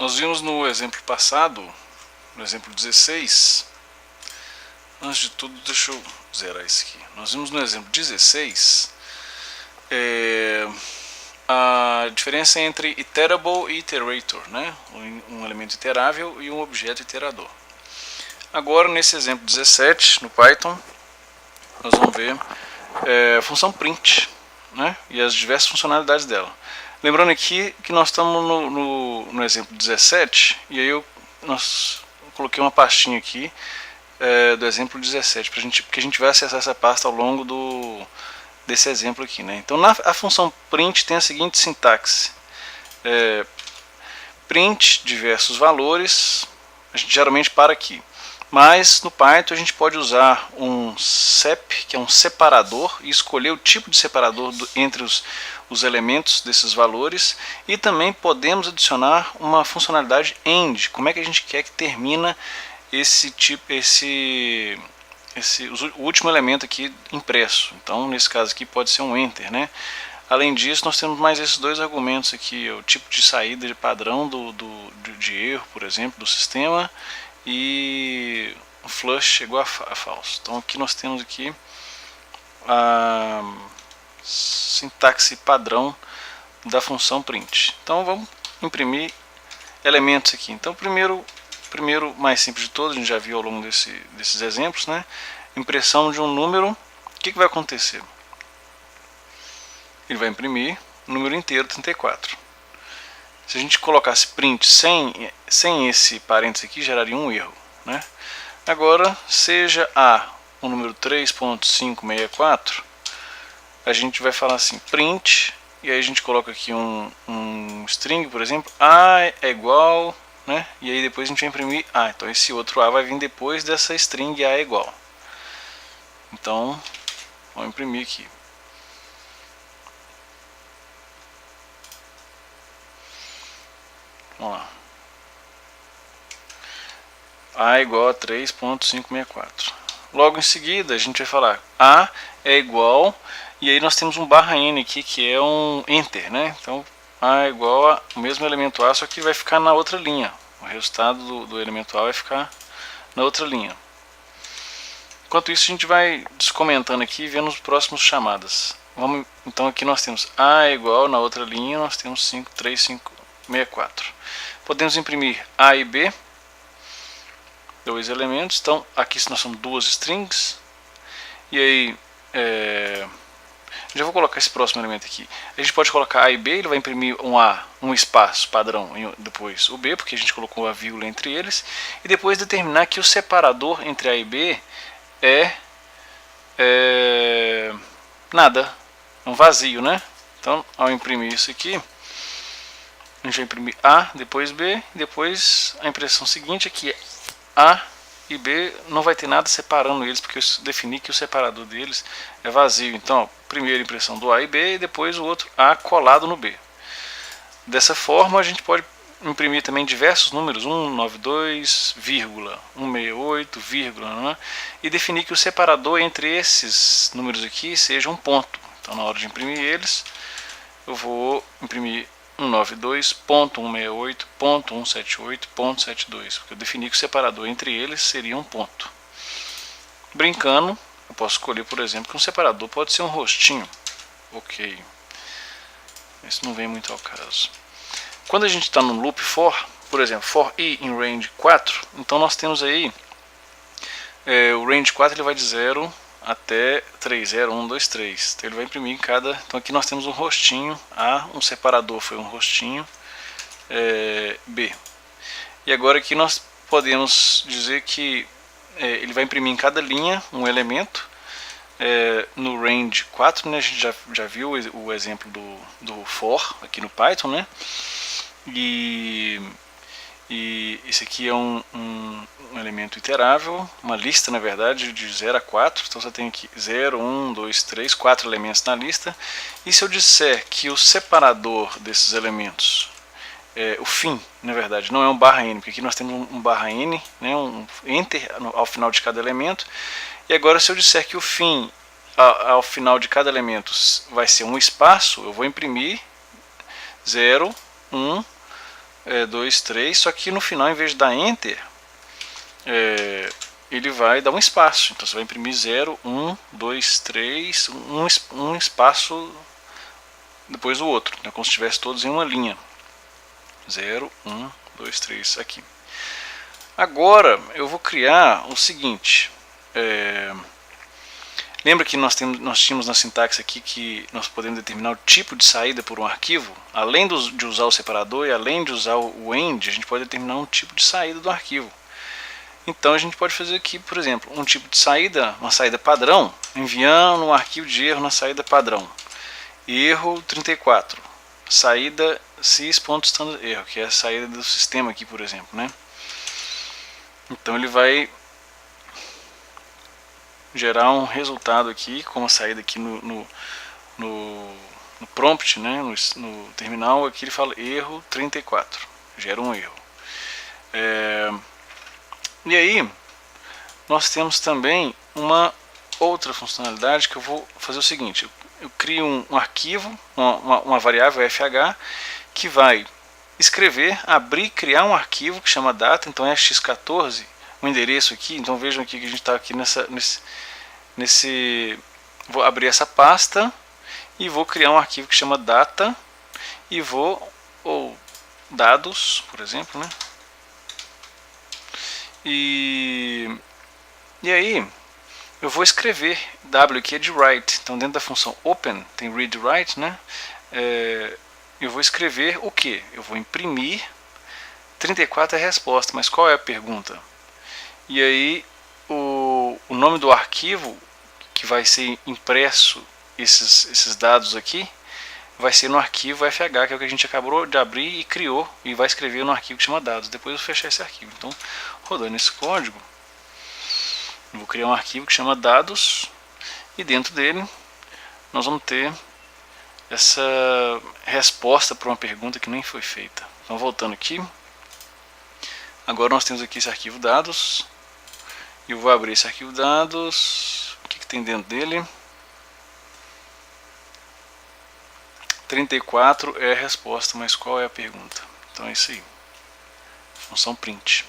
Nós vimos no exemplo passado, no exemplo 16, antes de tudo deixa eu zerar isso aqui. Nós vimos no exemplo 16 a diferença entre iterable e iterator, né? Um elemento iterável e um objeto iterador. Agora nesse exemplo 17 no Python nós vamos ver a função print, né? E as diversas funcionalidades dela. Lembrando aqui que nós estamos no exemplo 17 e aí eu coloquei uma pastinha aqui do exemplo 17 porque a gente vai acessar essa pasta ao longo desse exemplo aqui, né? Então a função print tem a seguinte sintaxe: print diversos valores, a gente geralmente para aqui. Mas no Python a gente pode usar um sep, que é um separador, e escolher o tipo de separador entre os elementos desses valores, e também podemos adicionar uma funcionalidade end, como é que a gente quer que termina o último elemento aqui impresso. Então nesse caso aqui pode ser um enter, né? Além disso, nós temos mais esses dois argumentos aqui, o tipo de saída de padrão de erro, por exemplo, do sistema, e o flush chegou a falso. Então aqui nós temos aqui a sintaxe padrão da função print. Então vamos imprimir elementos aqui. Então primeiro mais simples de todos, a gente já viu ao longo desses exemplos, né? Impressão de um número. O que vai acontecer? Ele vai imprimir o número inteiro 34. Se a gente colocasse print sem esse parênteses aqui, geraria um erro, né? Agora, seja A o número 3.564, a gente vai falar assim, print, e aí a gente coloca aqui um string, por exemplo, A é igual, né? E aí depois a gente vai imprimir A. Então esse outro A vai vir depois dessa string A é igual. Então, vamos imprimir aqui. Vamos lá. A é igual a 3.564. Logo em seguida a gente vai falar A é igual, e aí nós temos um barra N aqui que é um enter, né? Então A é igual a o mesmo elemento A, só que vai ficar na outra linha. O resultado do elemento A vai ficar na outra linha. Enquanto isso a gente vai descomentando aqui e vendo os próximos chamadas. Então aqui nós temos A é igual, na outra linha nós temos 3.564. Podemos imprimir A e B, dois elementos. Então aqui nós temos duas strings, e aí já vou colocar esse próximo elemento aqui. A gente pode colocar A e B, ele vai imprimir um A, um espaço padrão, e depois o B, porque a gente colocou a vírgula entre eles, e depois determinar que o separador entre A e B é nada, é um vazio, né? Então ao imprimir isso aqui, a gente vai imprimir A, depois B, e depois a impressão seguinte é que A e B não vai ter nada separando eles, porque eu defini que o separador deles é vazio. Então, primeira impressão do A e B, e depois o outro A colado no B. Dessa forma, a gente pode imprimir também diversos números, 192, 168, né? E definir que o separador entre esses números aqui seja um ponto. Então, na hora de imprimir eles, eu vou imprimir 192.168.178.72, porque eu defini que o separador entre eles seria um ponto. Brincando, eu posso escolher, por exemplo, que um separador pode ser um rostinho. Ok. Isso não vem muito ao caso. Quando a gente está no loop for, por exemplo, for i em range 4, então nós temos aí o range 4 ele vai de 0 até 3, 0, 1, 2, 3. Então ele vai imprimir em cada. Então aqui nós temos um rostinho A, um separador foi um rostinho B. E agora aqui nós podemos dizer que ele vai imprimir em cada linha um elemento. No range 4, né, a gente já viu o exemplo do for aqui no Python, né? E esse aqui é um elemento iterável, uma lista na verdade de 0 a 4, então você tem aqui 0, 1, 2, 3, 4 elementos na lista. E se eu disser que o separador desses elementos, o fim na verdade não é um barra n, porque aqui nós temos um barra n, né, um enter ao final de cada elemento. E agora se eu disser que o fim ao final de cada elemento vai ser um espaço, eu vou imprimir 0, 1, 2, 3, só que no final, em vez de dar Enter, ele vai dar um espaço. Então você vai imprimir 0, 1, 2, 3, um espaço depois do outro, né? Como se estivesse todos em uma linha. 0, 1, 2, 3 aqui. Agora eu vou criar o seguinte. Lembra que nós tínhamos na sintaxe aqui que nós podemos determinar o tipo de saída por um arquivo? Além de usar o separador e além de usar o end, a gente pode determinar um tipo de saída do arquivo. Então a gente pode fazer aqui, por exemplo, um tipo de saída, uma saída padrão, enviando um arquivo de erro na saída padrão. Erro 34, saída sys.standard_error, que é a saída do sistema aqui, por exemplo, né? Então ele vai gerar um resultado aqui, com a saída aqui no prompt, né, no terminal, aqui ele fala erro 34, gera um erro. E aí, nós temos também uma outra funcionalidade que eu vou fazer o seguinte, eu crio um arquivo, uma variável fh, que vai escrever, abrir, criar um arquivo que chama data, então é x14, o endereço aqui, então vejam aqui que a gente está aqui vou abrir essa pasta e vou criar um arquivo que chama data e ou dados, por exemplo, né? E aí eu vou escrever, w aqui é de write, então dentro da função open tem read write, né? Eu vou escrever o que? Eu vou imprimir 34 é a resposta, mas qual é a pergunta? E aí o nome do arquivo que vai ser impresso esses dados aqui vai ser no arquivo fh, que é o que a gente acabou de abrir e criou, e vai escrever no arquivo que chama dados. Depois eu vou fechar esse arquivo. Então, rodando esse código, eu vou criar um arquivo que chama dados, e dentro dele nós vamos ter essa resposta para uma pergunta que nem foi feita. Então, voltando aqui, agora nós temos aqui esse arquivo dados, e eu vou abrir esse arquivo dados. O que tem dentro dele? 34 é a resposta, mas qual é a pergunta? Então é isso aí. Função print.